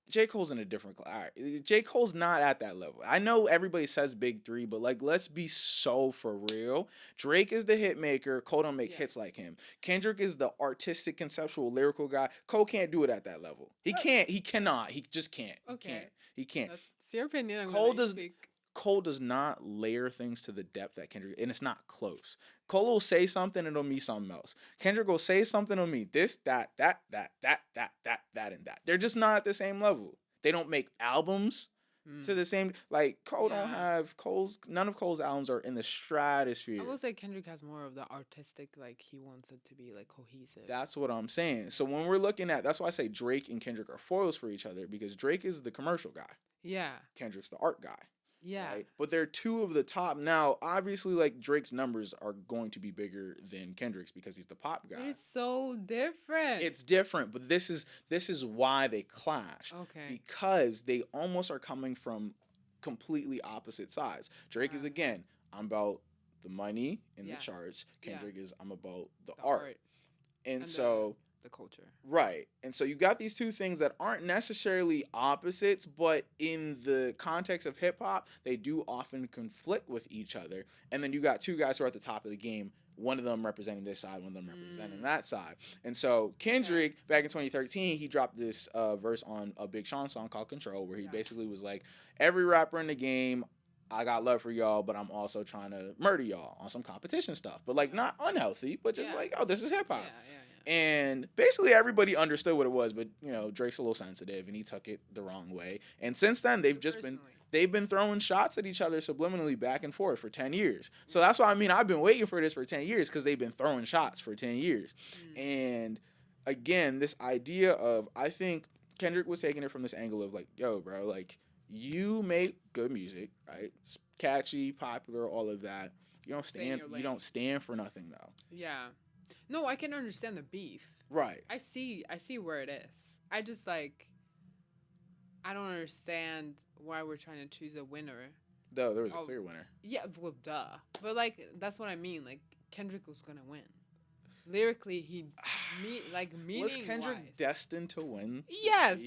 J. Cole's in a different class. All right. J. Cole's not at that level. I know everybody says big three, but like, let's be so for real. Drake is the hit maker. Cole don't make Yeah. hits like him. Kendrick is the artistic, conceptual, lyrical guy. Cole can't do it at that level. He can't. He cannot. He just can't. He Okay. can't. He can't. That's your opinion. I'm Cole gonna does- speak. Cole does not layer things to the depth that Kendrick, and it's not close. Cole will say something and it'll mean something else. Kendrick will say something and it'll mean this, that, and that. They're just not at the same level. They don't make albums to the same. Like Cole don't Yeah. have None of Cole's albums are in the stratosphere. I will say Kendrick has more of the artistic, like he wants it to be like cohesive. That's what I'm saying. So when we're looking at, that's why I say Drake and Kendrick are foils for each other because Drake is the commercial guy, Yeah. Kendrick's the art guy. Yeah. Right? But they're two of the top. Now, obviously, like Drake's numbers are going to be bigger than Kendrick's because he's the pop guy. But it's so different. It's different, but this is why they clash. okay. Because they almost are coming from completely opposite sides. Drake is Right. again, I'm about the money in Yeah. the charts. Yeah. Kendrick is I'm about the The art. And And so the culture. right. And so you got these two things that aren't necessarily opposites, but in the context of hip hop, they do often conflict with each other. And then you got two guys who are at the top of the game, one of them representing this side, one of them representing that side. And so Kendrick, back in 2013, he dropped this verse on a Big Sean song called Control, where he basically was like, every rapper in the game, I got love for y'all, but I'm also trying to murder y'all on some competition stuff. But like not unhealthy, but just like, oh, this is hip hop. And basically everybody understood what it was, but you know, Drake's a little sensitive and he took it the wrong way. And since then they've been throwing shots at each other subliminally back and forth for 10 years. So that's why I mean I've been waiting for this for 10 years because they've been throwing shots for 10 years. And again, this idea of I think Kendrick was taking it from this angle of like, yo, bro, like you make good music, right? It's catchy, popular, all of that. You don't stand for nothing though. Yeah. No, I can understand the beef. Right. I see where it is. I just like I don't understand why we're trying to choose a winner. Though there was a clear winner. Yeah, well duh. But like that's what I mean. Like Kendrick was gonna win. Lyrically meaning was Kendrick destined to win? Yes.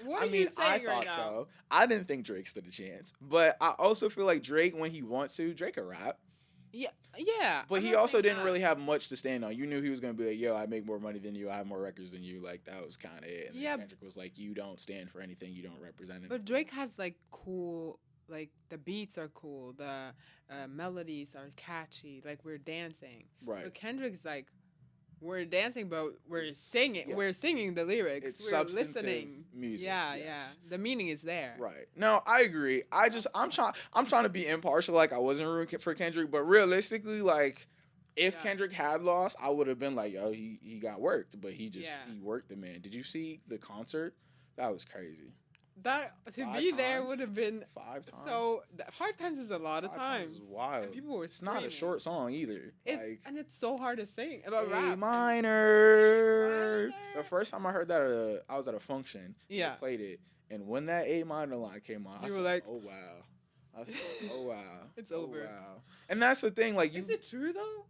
What I mean, I thought so. I didn't think Drake stood a chance. But I also feel like Drake, when he wants to, Drake can rap. Yeah. But he also didn't really have much to stand on. You knew he was going to be like, yo, I make more money than you. I have more records than you. Like, that was kind of it. And then Kendrick was like, you don't stand for anything. You don't represent anything. But Drake has, like, cool, like, the beats are cool. The melodies are catchy. Like, we're dancing. Right. But Kendrick's like, we're dancing, but we're singing. Yeah. We're singing the lyrics. It's we're substantive listening. Music. Yeah, yes. The meaning is there. Right. No, I agree. I'm trying to be impartial, like I wasn't rooting for Kendrick, but realistically, like if Kendrick had lost, I would have been like, yo, he got worked, but he worked the man. Did you see the concert? That was crazy. That to be there would have been 5 times. So 5 times is a lot of times. Is wild. And people were it's not a short song either. And it's so hard to sing about rap. Minor. The first time I heard that, I was at a function. Yeah. I played it, and when that A minor line came on, I was like, "Oh wow!" I was like, "Oh wow, it's over." Wow. And that's the thing. Like, is it true though?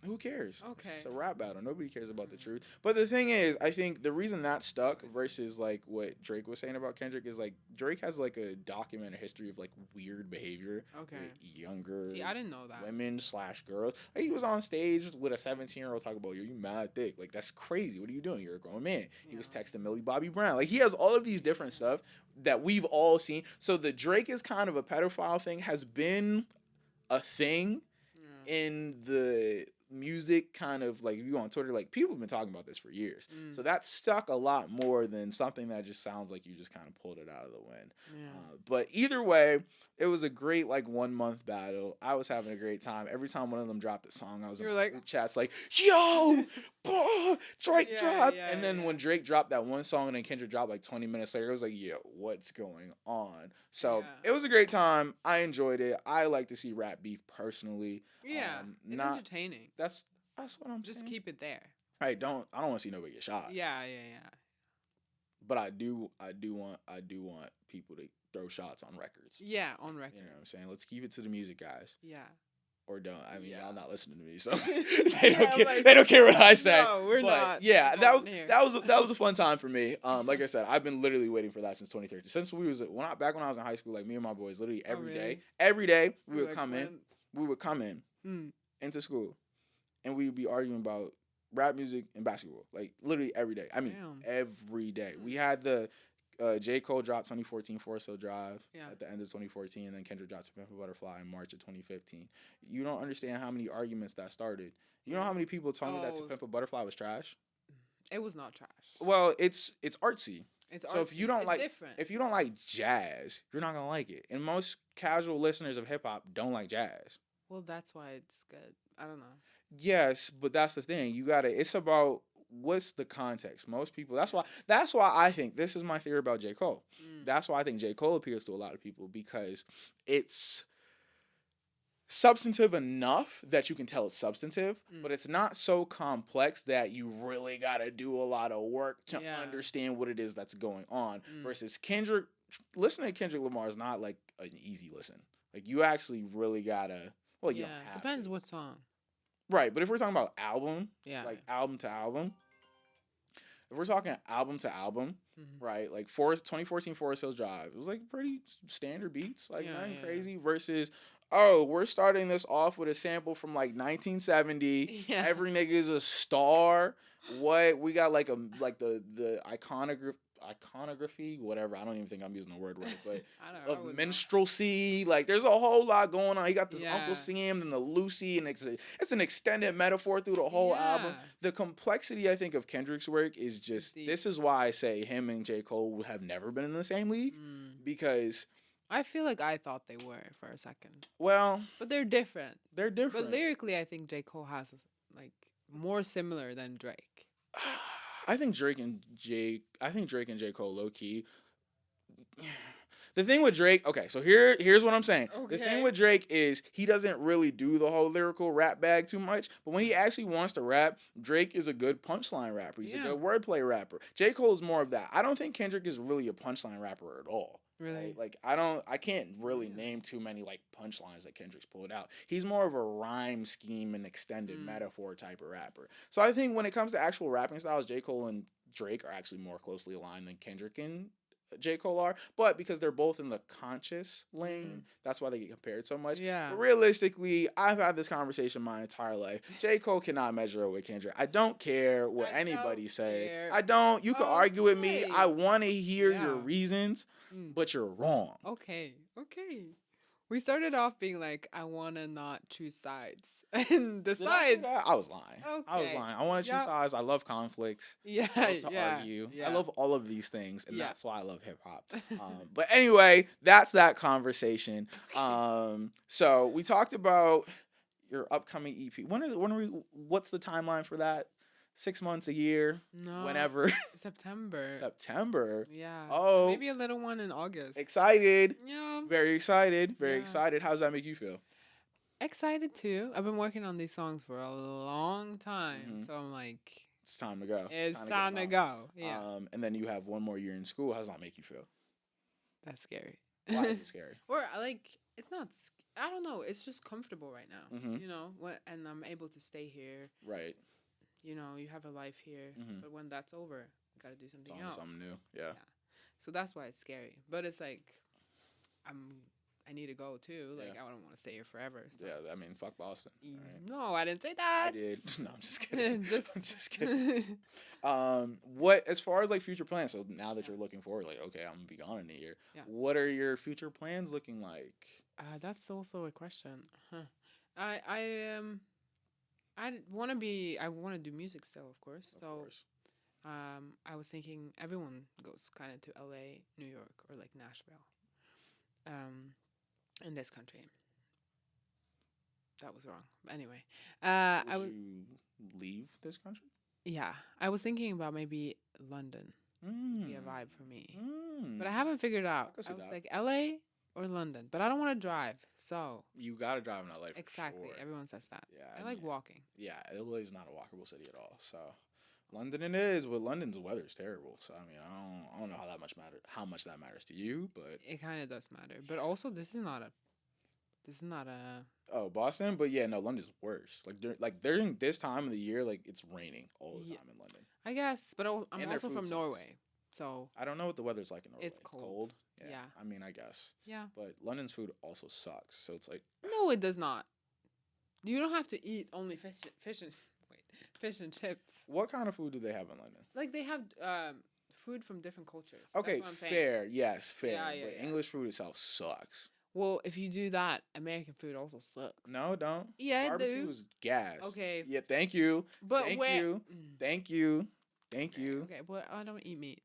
Who cares? Okay. It's a rap battle. Nobody cares about the truth. But the thing is, I think the reason that stuck versus like what Drake was saying about Kendrick is like Drake has like a documented history of like weird behavior. Okay. With younger. See, I didn't know that. Women/girls. Like, he was on stage with a 17-year-old talking about, yo, you mad thick. Like, that's crazy. What are you doing? You're a grown man. He was texting Millie Bobby Brown. Like, he has all of these different stuff that we've all seen. So the Drake is kind of a pedophile thing has been a thing in the music kind of like if you go on Twitter, like people have been talking about this for years. So that stuck a lot more than something that just sounds like you just kind of pulled it out of the wind. But either way, it was a great like 1 month battle. I was having a great time. Every time one of them dropped a song, I was in like chats like, yo, Drake dropped. And then when Drake dropped that one song and then Kendrick dropped like 20 minutes later, it was like, yo, what's going on? So it was a great time. I enjoyed it. I like to see rap beef personally. Yeah, it's entertaining. That's what I'm just saying. Keep it there. Right, I don't want to see nobody get shot. Yeah. But I do want people to throw shots on records. Yeah, on records. You know what I'm saying? Let's keep it to the music, guys. Yeah. Or don't. I mean, y'all not listening to me, so they don't care what I say. No, we're not. Yeah, that was a fun time for me. Like I said, I've been literally waiting for that since 2013. Since back when I was in high school, like me and my boys, literally every day we would come in. We would come in into school, and we would be arguing about rap music and basketball, like literally every day. I mean, every day. We had the J. Cole dropped 2014 Forest Hill Drive at the end of 2014, and then Kendrick dropped To Pimp a Butterfly in March of 2015. You don't understand how many arguments that started. You know how many people told me that To Pimp a Butterfly was trash? It was not trash. Well, it's artsy. So if you don't like jazz, you're not gonna like it. And most casual listeners of hip hop don't like jazz. Well, that's why it's good. I don't know. Yes, but that's the thing. It's about what's the context. Most people. That's why I think this is my theory about J. Cole. That's why I think J. Cole appeals to a lot of people because it's substantive enough that you can tell it's substantive, but it's not so complex that you really got to do a lot of work to understand what it is that's going on. Versus Kendrick, listening to Kendrick Lamar is not like an easy listen. Like you actually really gotta. Well, you don't have depends to. What song. Right, but if we're talking about album, like album to album, if we're talking album to album, Mhm. right? Like 2014 Forest Hills Drive, it was like pretty standard beats, like Yeah, nothing yeah, crazy. Versus, oh, we're starting this off with a sample from like 1970. yeah. Every nigga is a star. What we got like the iconography, whatever. I don't even think I'm using the word right, but I don't know. I of would know. minstrelsy. Like there's a whole lot going on. He got this Uncle Yeah. Sam and the Lucy, and it's an extended metaphor through the whole album. Yeah. The complexity I think of Kendrick's work is just deep. this is why I say him and J. Cole have never been in the same league because I feel like I thought they were for a second, well but they're different. they're different. But lyrically, I think J. Cole has like more similar than Drake. I think Drake and J Cole low key. The thing with Drake, okay, so here's what I'm saying. The thing Okay. with Drake is he doesn't really do the whole lyrical rap bag too much, but when he actually wants to rap, Drake is a good punchline rapper. He's a Yeah. good wordplay rapper. J. Cole is more of that. I don't think Kendrick is really a punchline rapper at all. Really? Right? Like I can't really name too many like punchlines that Kendrick's pulled out. He's more of a rhyme scheme and extended metaphor type of rapper. So I think when it comes to actual rapping styles, J. Cole and Drake are actually more closely aligned than Kendrick and J. Cole are, but because they're both in the conscious lane, that's why they get compared so much. Yeah. But realistically, I've had this conversation my entire life. J. Cole cannot measure up with Kendrick. I don't care what anybody says. care. I don't. You can argue with me. Okay. I want to hear your Yeah. reasons, but you're wrong. Okay. We started off being like, I want to not choose sides. And the Did I say sides. that? I was lying. I was Okay. lying. I want to choose Yep. sides. I love conflict. Yeah. I love to yeah. argue. Yeah. I love all of these things, and Yeah. that's why I love hip hop. But anyway, that's that conversation. So we talked about your upcoming EP. When are we? What's the timeline for that? 6 months, a year, No. whenever. September. September. Yeah. Oh. Maybe a little one in August. Excited. Yeah. Very excited. Very Yeah. excited. How does that make you feel? Excited too. I've been working on these songs for a long time. So I'm like, It's time to go. it's get time to them go. out. Yeah. And then you have one more year in school. How does that make you feel? That's scary. Why is it scary? Or like, it's not. I don't know. It's just comfortable right now. Mhm. You know, and I'm able to stay here. Right. You know, you have a life here. But when that's over, you gotta do something It's on else. something new. Yeah. So that's why it's scary. But it's like, I need to go too. Like I don't want to stay here forever. So. Yeah. I mean, fuck Boston. Right? No, I didn't say that. I did. No, I'm just kidding. just, I'm just kidding. What as far as like future plans? So now that you're looking forward, like okay, I'm gonna be gone in a year. Yeah. What are your future plans looking like? That's also a question. I want to do music still, of course. Of course. I was thinking everyone goes kind of to LA, New York, or like Nashville. In this country. That was wrong. But anyway, Would you leave this country? Yeah, I was thinking about maybe London. Be a vibe for me. But I haven't figured out. I was like LA or London, but I don't want to drive. So you gotta drive in LA. For exactly. Sure. Everyone says that. Yeah, I like walking. Yeah, LA is not a walkable city at all. So London it is, but London's weather is terrible. So I mean, I don't know how much that matters to you, but it kind of does matter. But also, this is not a. Oh, Boston, but yeah, no, London's worse. Like during this time of the year, like it's raining all the time in London. I guess, but I'm And also their from food Norway, so I don't know what the weather's like in Norway. It's cold. Yeah. I mean, I guess. Yeah. But London's food also sucks. So it's like no, it does not. You don't have to eat only fish and chips. What kind of food do they have in London? Like they have food from different cultures. Okay, That's what I'm saying. fair. Yes, fair. Yeah, but yeah. English food itself sucks. Well, if you do that, American food also sucks. No, don't. Yeah, it Barbecue do. is gas. Okay. Yeah, thank you. But Thank where? you. Thank you. Thank you. Okay, but I don't eat meat.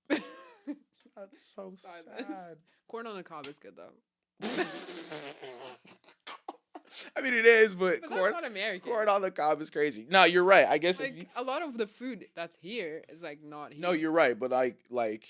That's so Silence. sad. Corn on the cob is good though. I mean, it is, but But corn, that's not American. corn on the cob is crazy. No, you're right. I guess if Like you, a lot of the food that's here is like not here. no, you're right. But like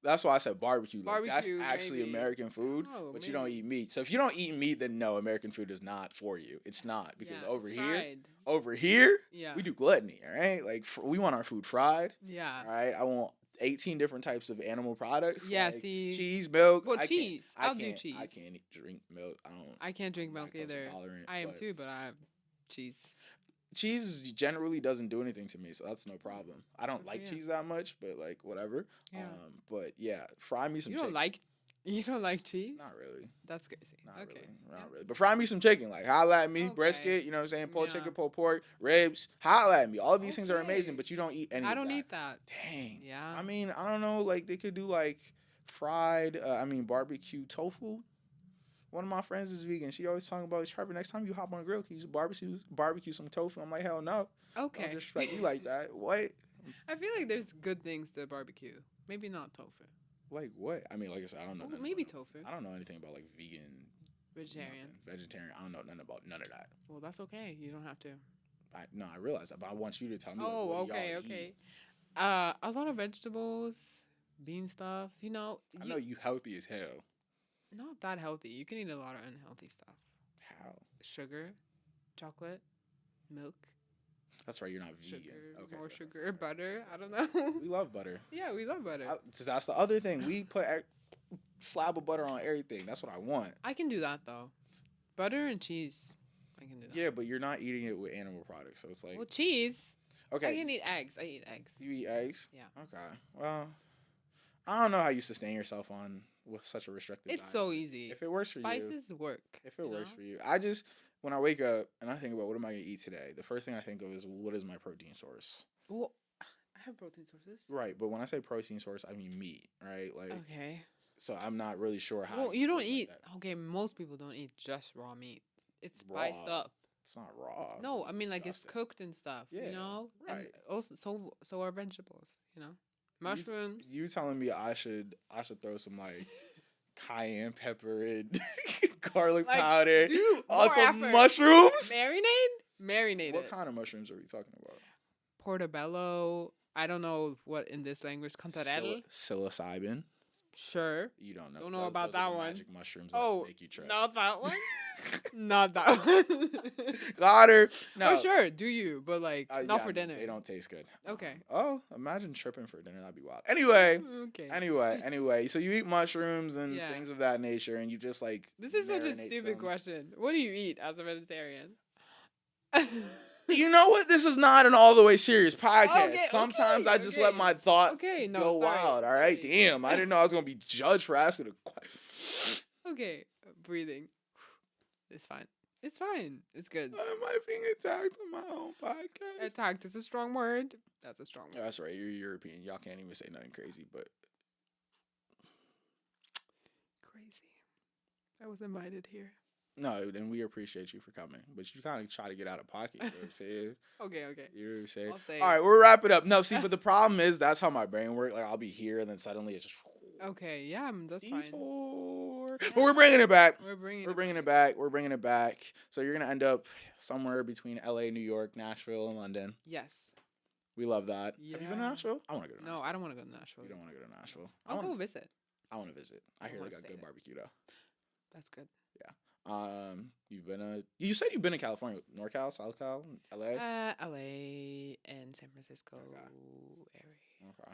that's why I said barbecue. Like, that's Barbecue, actually maybe. American food, Oh, but you don't maybe. eat meat. So if you don't eat meat, then no, American food is not for you. It's not because Yeah, over it's here, fried. over here, Yeah. we do gluttony. All right, like we want our food fried. Yeah. All right, I want 18 different types of animal products. Yeah, like see- cheese, milk. Well, I can't- cheese. I I'll do can't, cheese. I can't drink milk. I can't drink milk lactose either. intolerant, I am but- too, but I have cheese. cheese generally doesn't do anything to me, so that's no problem. I don't Good for like you. cheese that much, but like whatever. Yeah. But yeah, fry me some You don't chicken. like you don't like cheese? Not really. That's crazy. Not Okay. really. Yeah. Not really. But fry me some chicken. Like, holla at me. Okay. Brisket, you know what I'm saying? Pulled Yeah. chicken, pulled pork, ribs. Holla at me. All of these things are amazing, Okay. but you don't eat any I of don't that. eat that. Dang. Yeah. I mean, I don't know. Like, they could do, like, fried, barbecue tofu. One of my friends is vegan. She always talking about, Trevor, next time you hop on a grill, can you barbecue some tofu? I'm like, hell no. Okay. Don't disrespect me like that. What? I feel like there's good things to barbecue. Maybe not tofu. Like, what? I mean, like I said, I don't know. Well, nothing maybe about tofu. I don't know anything about, like, vegan. Vegetarian. Nothing. Vegetarian. I don't know nothing about none of that. Well, that's okay. You don't have to. I realize that, but I want you to tell me. Oh, like, what do okay, y'all okay. Eat? A lot of vegetables, bean stuff. You know, I know you healthy as hell. not that healthy. You can eat a lot of unhealthy stuff. How? Sugar, chocolate, milk, That's right. You're not sugar, vegan. Okay. more fair, sugar, fair. butter. I don't know. We love butter. Yeah, we love butter. So that's the other thing. We put slab of butter on everything. That's what I want. I can do that though. Butter and cheese. I can do that. Yeah, but you're not eating it with animal products, so it's like Well, cheese. I okay. can eat eggs. I eat eggs. You eat eggs. Yeah. Okay. Well, I don't know how you sustain yourself on with such a restricted It's diet. so easy. If it works for you. Spices work. If it works for you. I just when I wake up and I think about what am I gonna eat today, the first thing I think of is what is my protein source. Well, I have protein sources. Right, but when I say protein source, I mean meat, right? Like Okay. so I'm not really sure how. Well, you don't like eat. that. Okay, most people don't eat just raw meat. It's Raw. spiced up. It's not raw. No, I mean like it's disgusting. cooked and stuff. Yeah, You know. And right. also, so are vegetables. You know, mushrooms. You telling me I should throw some like cayenne pepper and garlic Like, powder dude, on more some effort. mushrooms? Marinate What it. kind of mushrooms are we talking about? Portobello. I don't know what in this language. Cantarell. Psilocybin. Sure. You don't know. Don't know about those are that the one. Magic mushrooms that Oh, make you trip. not that one. Not that one. Got her. No. Oh, sure. Do you? But like, not yeah, for dinner. They don't taste good. Okay. Imagine tripping for dinner. That'd be wild. Anyway. Okay. Anyway. So you eat mushrooms and Yeah. things of that nature, and you just like. This is such a marinate stupid them. question. What do you eat as a vegetarian? You know what? This is not an all the way serious podcast. Okay, Sometimes okay, I just okay. let my thoughts Okay, no, go sorry, wild. All right, sorry. damn. I didn't know I was gonna be judged for asking a question. Okay, breathing. It's fine. It's fine. It's good. Am I being attacked on my own podcast? Attacked is a strong word. That's a strong word. That's right. You're European. Y'all can't even say nothing crazy, but Crazy. I was invited here. no. Then we appreciate you for coming, but you kind of try to get out of pocket. You know what I'm saying? Okay. You know what I'm saying? I'll stay. All right, we'll wrap it up. No, see, but the problem is that's how my brain works. Like I'll be here, and then suddenly it's just Okay, yeah, that's fine. detour. But we're bringing it back. We're bringing We're it bringing back. it back. We're bringing it back. So you're gonna end up somewhere between LA, New York, Nashville, and London. Yes. We love that. Have you been to Yeah. Nashville? I want to go to Nashville. No, I don't want to go to Nashville. You don't want to go to Nashville. I'll go visit. I want to visit. I hear they wanna got stay good there. barbecue though. That's good. You've been you said you've been to California, NorCal, South Cal, LA. LA and San Francisco area. Okay.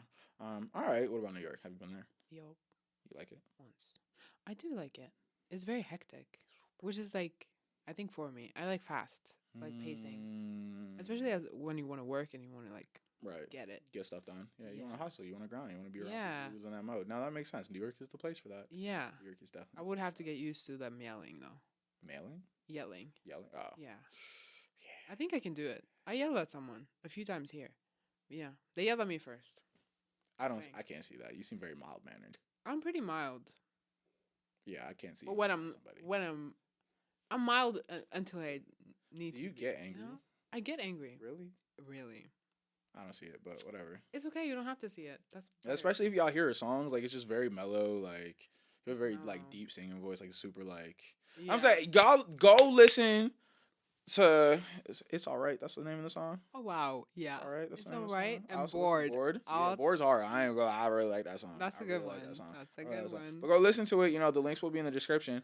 All right. What about New York? Have you been there? Yo, You like it? once. I do like it. It's very hectic, which is like, I think for me, I like fast, like pacing, especially as when you want to work and you want to like Right. get it. Get stuff done. Yeah, you Yeah. want to hustle. You want to grind. You want to be around. Yeah. People who's in that mode. Now that makes sense. New York is the place for that. Yeah, New York is I definitely would have to get used to them yelling though. mailing, Yelling. yelling. Oh, Yeah. I think I can do it. I yelled at someone a few times here. Yeah, they yelled at me first. I don't. Same. I can't see that. You seem very mild mannered. I'm pretty mild, Yeah, I can't see. but you when being I'm somebody. I'm mild until I need. Do you to be, get angry? know? I get angry. Really? Really. I don't see it, but whatever. It's okay. You don't have to see it. That's better. Especially if y'all hear her songs, like it's just very mellow. Like you have a very No. like deep singing voice, like super like. Yeah. I'm saying, y'all go listen to. It's all right. That's the name of the song. Oh wow. Yeah. It's all right. That's It's the name all of the right. song. I And also listen to bored. Bored. Yeah, I'll- Bored's hard. I ain't gonna. I really like that song. That's I a good really like one. that song. That's a I really like good that song. one. But go listen to it. You know, the links will be in the description.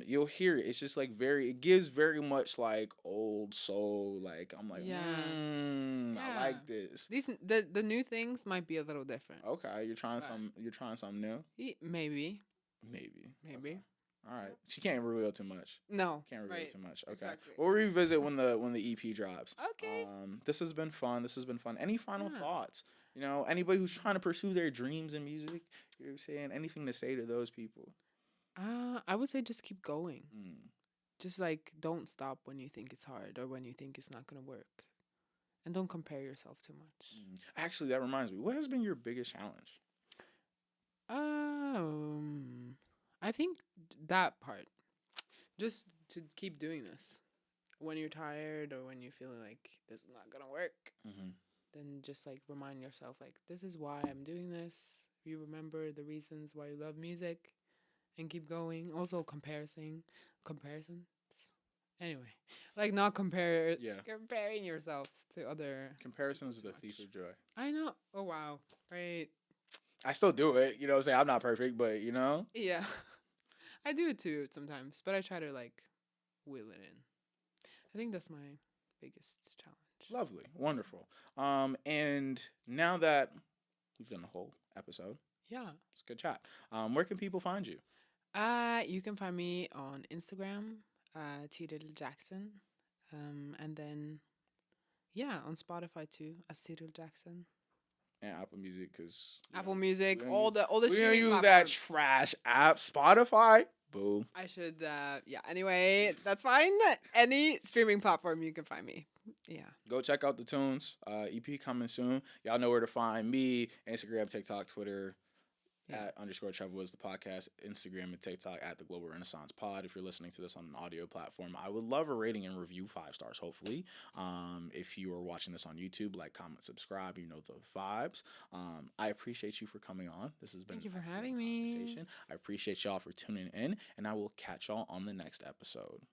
You'll hear it. It's just like very. It gives very much like old soul. Like I'm like, Yeah. I Yeah. like this. These the new things might be a little different. Okay, you're trying Right. something new. Maybe. Maybe. Maybe. Okay. All right. She can't reveal too much. No. Can't reveal Right. too much. Okay. Exactly. We'll revisit when the EP drops. Okay. This has been fun. This has been fun. Any final Yeah. thoughts? You know, anybody who's trying to pursue their dreams in music, you're saying anything to say to those people? I would say just keep going. Mm. Just like don't stop when you think it's hard or when you think it's not gonna work, and don't compare yourself too much. Actually, that reminds me. What has been your biggest challenge? Um, I think that part. Just to keep doing this. When you're tired or when you feel like this is not gonna work, Mm-hmm. then just like remind yourself like this is why I'm doing this. You remember the reasons why you love music, and keep going. Also comparisons. Anyway, like not Yeah. comparing yourself to other Comparison people is too the thief much. of joy. I know. Oh wow. Right. I still do it. You know what I'm saying? I'm not perfect, but you know? Yeah. I do it too sometimes, but I try to like wheel it in. I think that's my biggest challenge. Lovely. Wonderful. And now that we've done the whole episode, Yeah. it's a good chat. Where can people find you? You can find me on Instagram, Tiril Jackson. And then yeah, on Spotify too, as Tiril Jackson. And Apple Music, because Apple Music, we don't all use, the we don't streaming use that platforms. trash app. Spotify. Boo. I should yeah, anyway, that's fine. Any streaming platform you can find me. Yeah. Go check out the tunes. EP coming soon. Y'all know where to find me. Instagram, TikTok, Twitter. Yeah. @ Travel is the podcast, Instagram and TikTok @ the Global Renaissance Pod. If you're listening to this on an audio platform, I would love a rating and review, 5 stars, hopefully. If you are watching this on YouTube, like, comment, subscribe. You know the vibes. I appreciate you for coming on. This has been Thank you an for excellent having me. conversation. I appreciate y'all for tuning in, and I will catch y'all on the next episode.